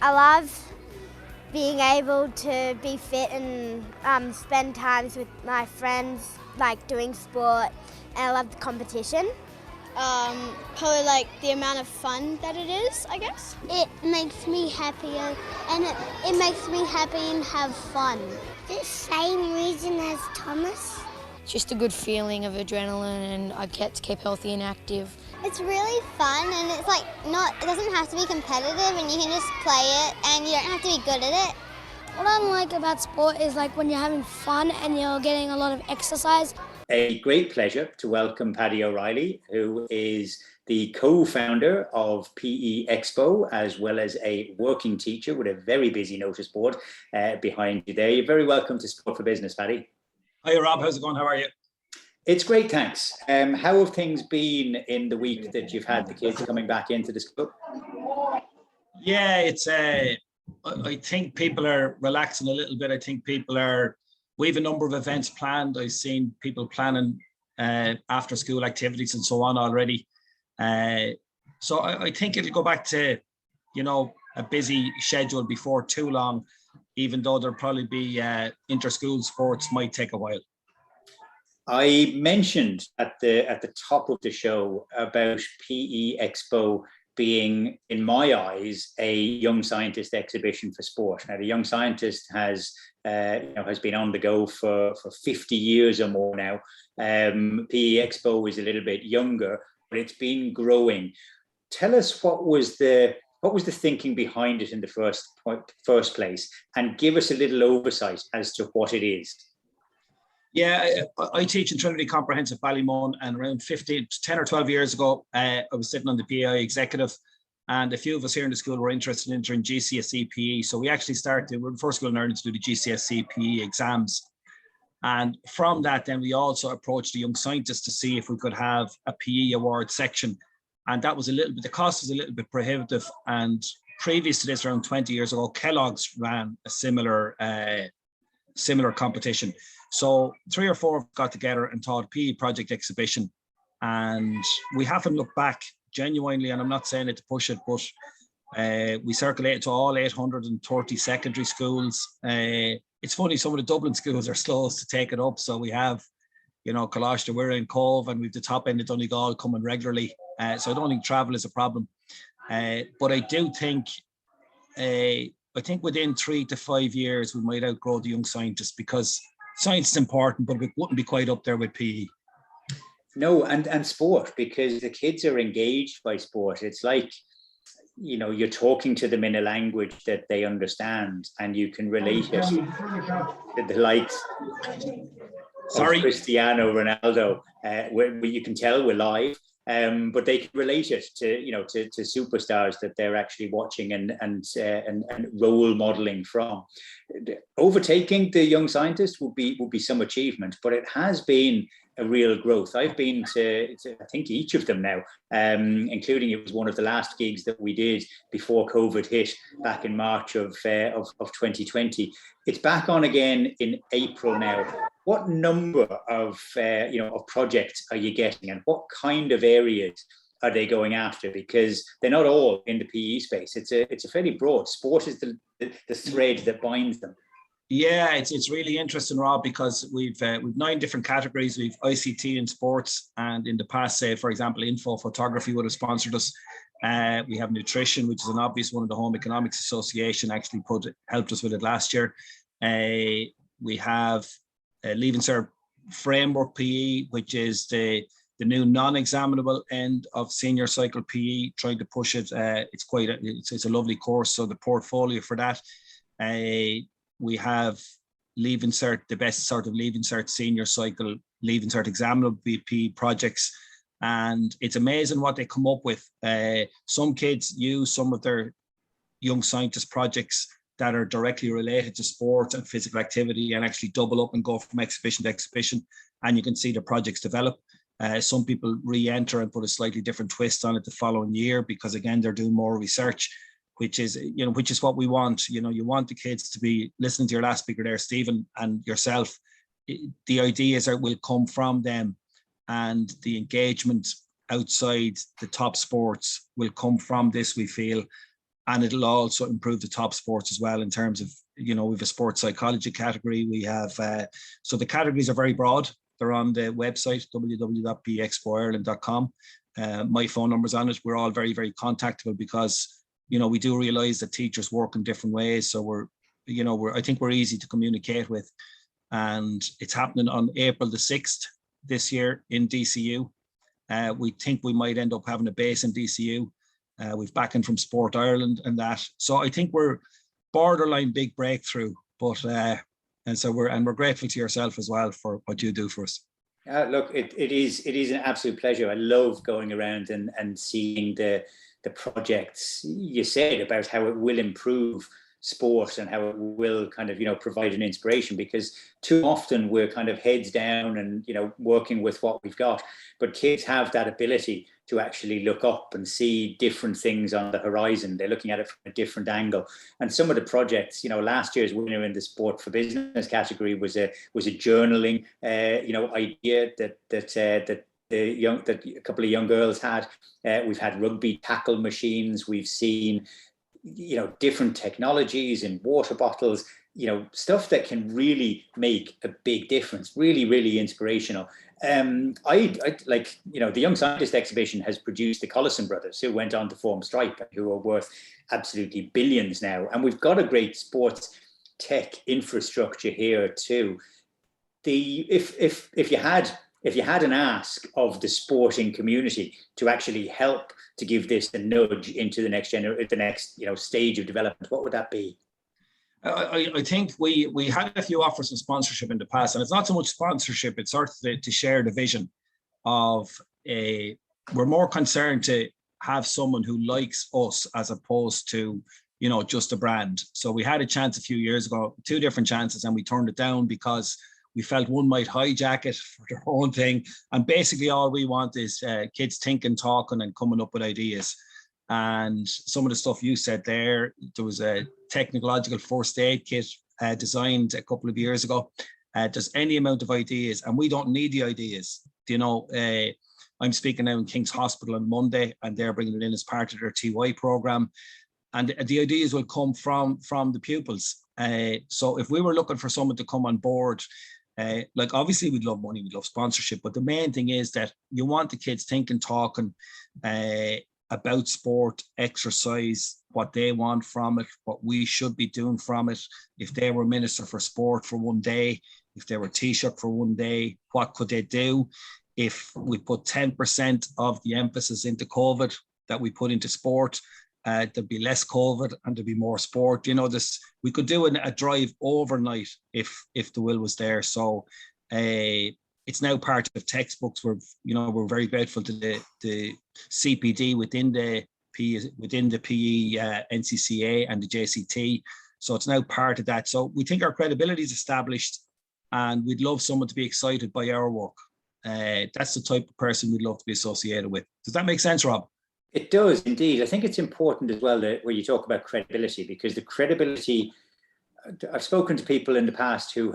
I love being able to be fit and spend times with my friends, like doing sport, and I love the competition. Probably like the amount of fun that it is, I guess. It makes me happier, and it makes me happy and have fun. The same reason as Thomas. Just a good feeling of adrenaline, and I get to keep healthy and active. It's really fun, and it's like it doesn't have to be competitive, and you can just play it and you don't have to be good at it. What I like about sport is like when you're having fun and you're getting a lot of exercise. A great pleasure to welcome Paddy O'Reilly, who is the co-founder of PExpo, as well as a working teacher with a very busy notice board behind you there. You're very welcome to Sport for Business, Paddy. Hi, Rob. How's it going? How are you? It's great, thanks. How have things been in the week that you've had the kids coming back into the school? Yeah, it's. I think people are relaxing a little bit. I think we have a number of events planned. I've seen people planning after school activities and so on already. So I think it'll go back to, a busy schedule before too long, even though there'll probably be inter-school sports might take a while. I mentioned at the top of the show about PExpo being, in my eyes, a young scientist exhibition for sport. Now, the Young Scientist has been on the go for 50 years or more now. PExpo is a little bit younger, but it's been growing. Tell us what was the thinking behind it in the first place, and give us a little oversight as to what it is. Yeah, I teach in Trinity Comprehensive Ballymun, and around 10 or 12 years ago, I was sitting on the PEI executive, and a few of us here in the school were interested in entering GCSE PE. So we actually we're the first school in Ireland to do the GCSE PE exams. And from that, then we also approached the Young Scientists to see if we could have a PE award section. And that was the cost was a little bit prohibitive. And previous to this, around 20 years ago, Kellogg's ran a similar competition. So 3 or 4 got together and taught a PE project exhibition, and we haven't looked back genuinely, and I'm not saying it to push it, but we circulated to all 830 secondary schools. It's funny, some of the Dublin schools are slowest to take it up. So we have, Colostra, we're in Cove, and we've the top end of Donegal coming regularly. So I don't think travel is a problem. But I do think, I think within 3 to 5 years, we might outgrow the Young Scientists, because science is important, but it wouldn't be quite up there with PE. No, and sport, because the kids are engaged by sport. It's like, you're talking to them in a language that they understand, and you can relate it to the likes of Cristiano Ronaldo, where you can tell we're live. But they can relate it to superstars that they're actually watching and role modeling from. Overtaking the Young Scientist would be some achievement, but it has been a real growth. I've been to I think each of them now, including, it was one of the last gigs that we did before COVID hit back in March of 2020. It's back on again in April now. What number of projects are you getting, and what kind of areas are they going after? Because they're not all in the PE space. It's a fairly broad. Sport is the thread that binds them. Yeah, it's really interesting, Rob, because we've 9 different categories. We've ICT in sports, and in the past, say, for example, info photography would have sponsored us. We have nutrition, which is an obvious one. Of the Home Economics Association actually helped us with it last year. We have Leaving Cert Framework PE, which is the new non-examinable end of senior cycle PE, trying to push it. It's a lovely course, so the portfolio for that. We have Leaving Cert, the best sort of Leaving Cert senior cycle, Leaving Cert examinable PE projects, and it's amazing what they come up with. Some kids use some of their Young Scientist projects that are directly related to sport and physical activity, and actually double up and go from exhibition to exhibition, and you can see the projects develop. Some people re-enter and put a slightly different twist on it the following year, because again, they're doing more research, which is what we want. You want the kids to be listening to your last speaker there, Stephen, and yourself. The ideas will come from them, and the engagement outside the top sports will come from this, we feel. and it'll also improve the top sports as well in terms of, we have a sports psychology category. We have, so the categories are very broad. They're on the website, www.PExpoireland.com. My phone number's on it. We're all very, very contactable because, we do realize that teachers work in different ways. So I think we're easy to communicate with. And it's happening on April the 6th this year in DCU. We think we might end up having a base in DCU. We've backing from Sport Ireland and that. So I think we're borderline big breakthrough, but we're grateful to yourself as well for what you do for us. Look, it is an absolute pleasure. I love going around and seeing the projects you said about how it will improve sport and how it will kind of, provide an inspiration, because too often we're kind of heads down and, working with what we've got. But kids have that ability to actually look up and see different things on the horizon. They're looking at it from a different angle. And some of the projects, last year's winner in the Sport for Business category was a journaling, idea that a couple of young girls had. We've had rugby tackle machines. We've seen, different technologies in water bottles, stuff that can really make a big difference. Really, really inspirational. I like, the Young Scientist exhibition has produced the Collison brothers, who went on to form Stripe, who are worth absolutely billions now. And we've got a great sports tech infrastructure here too. If you had an ask of the sporting community to actually help to give this a nudge into the next stage of development, what would that be? I think we had a few offers of sponsorship in the past, and it's not so much sponsorship, it's sort of to share the vision of we're more concerned to have someone who likes us as opposed to, just a brand. So we had a chance a few years ago, 2 different chances, and we turned it down because we felt one might hijack it for their own thing. And basically all we want is kids thinking, talking and coming up with ideas. And some of the stuff you said there was a technological first aid kit designed a couple of years ago. There's any amount of ideas, and we don't need the ideas. I'm speaking now in King's Hospital on Monday, and they're bringing it in as part of their TY program. And the ideas will come from the pupils. So if we were looking for someone to come on board, like obviously we'd love money, we'd love sponsorship, but the main thing is that you want the kids thinking, talking about sport, exercise, what they want from it, what we should be doing from it. If they were Minister for Sport for one day, if they were Taoiseach for one day, what could they do? If we put 10% of the emphasis into COVID that we put into sport, there'd be less COVID and there'd be more sport. We could do a drive overnight if the will was there. So it's now part of textbooks. We're very grateful to the CPD within the PE, NCCA and the JCT. So it's now part of that. So we think our credibility is established, and we'd love someone to be excited by our work. That's the type of person we'd love to be associated with. Does that make sense, Rob? It does indeed. I think it's important as well that where you talk about credibility, because the credibility, I've spoken to people in the past who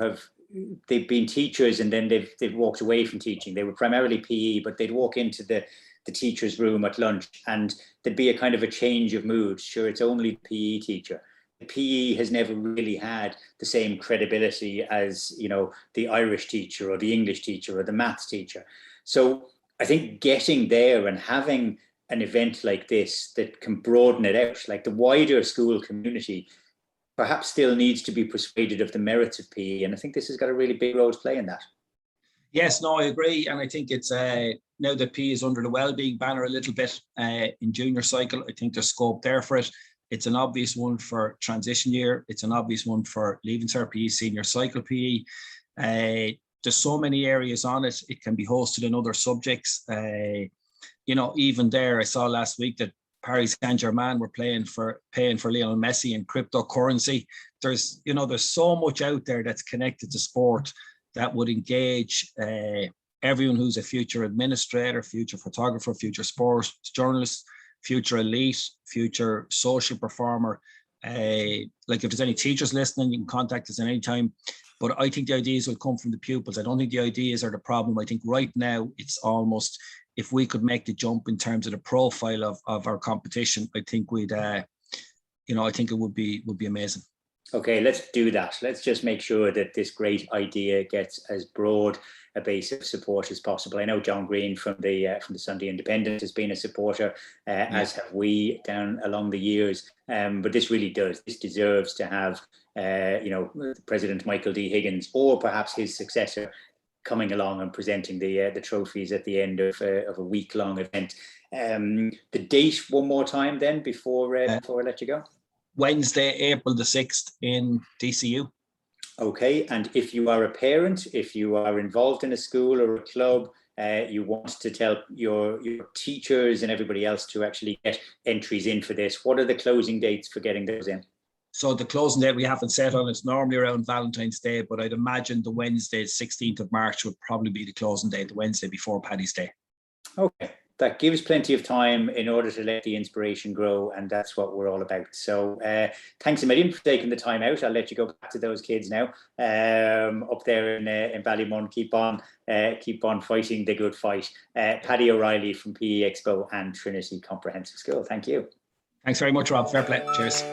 they've been teachers and then they've walked away from teaching. They were primarily PE, but they'd walk into the teacher's room at lunch and there'd be a kind of a change of mood. Sure, it's only the PE teacher. The PE has never really had the same credibility as, the Irish teacher or the English teacher or the maths teacher. So I think getting there and having an event like this that can broaden it out, like the wider school community perhaps still needs to be persuaded of the merits of PE. And I think this has got a really big role to play in that. Yes, no, I agree. And I think it's now that PE is under the wellbeing banner a little bit in junior cycle, I think there's scope there for it. It's an obvious one for transition year. It's an obvious one for Leaving Cert PE, senior cycle PE. There's so many areas on it. It can be hosted in other subjects. Even there, I saw last week that Paris Saint-Germain were paying for Lionel Messi in cryptocurrency. There's so much out there that's connected to sport that would engage everyone who's a future administrator, future photographer, future sports journalist, future elite, future social performer. Like if there's any teachers listening, you can contact us at any time. But I think the ideas will come from the pupils. I don't think the ideas are the problem. I think right now it's almost, if we could make the jump in terms of the profile of our competition, I think we'd I think it would be amazing. Okay, let's do that. Let's just make sure that this great idea gets as broad a base of support as possible. I know John Green from the Sunday Independent has been a supporter, as have we down along the years. But this really does. This deserves to have, President Michael D. Higgins or perhaps his successor coming along and presenting the trophies at the end of a week-long event. The date one more time, then, before I let you go. Wednesday, April the 6th in DCU. Okay, and if you are a parent, if you are involved in a school or a club, you want to tell your teachers and everybody else to actually get entries in for this, what are the closing dates for getting those in? So the closing date we haven't set on, it's normally around Valentine's Day, but I'd imagine the Wednesday, 16th of March would probably be the closing date, the Wednesday before Paddy's Day. Okay, that gives plenty of time in order to let the inspiration grow, and that's what we're all about. So thanks a million for taking the time out. I'll let you go back to those kids now up there in Ballymun. Keep on fighting the good fight. Paddy O'Reilly from PExpo and Trinity Comprehensive School. Thank you. Thanks very much, Rob. Fair play. Cheers.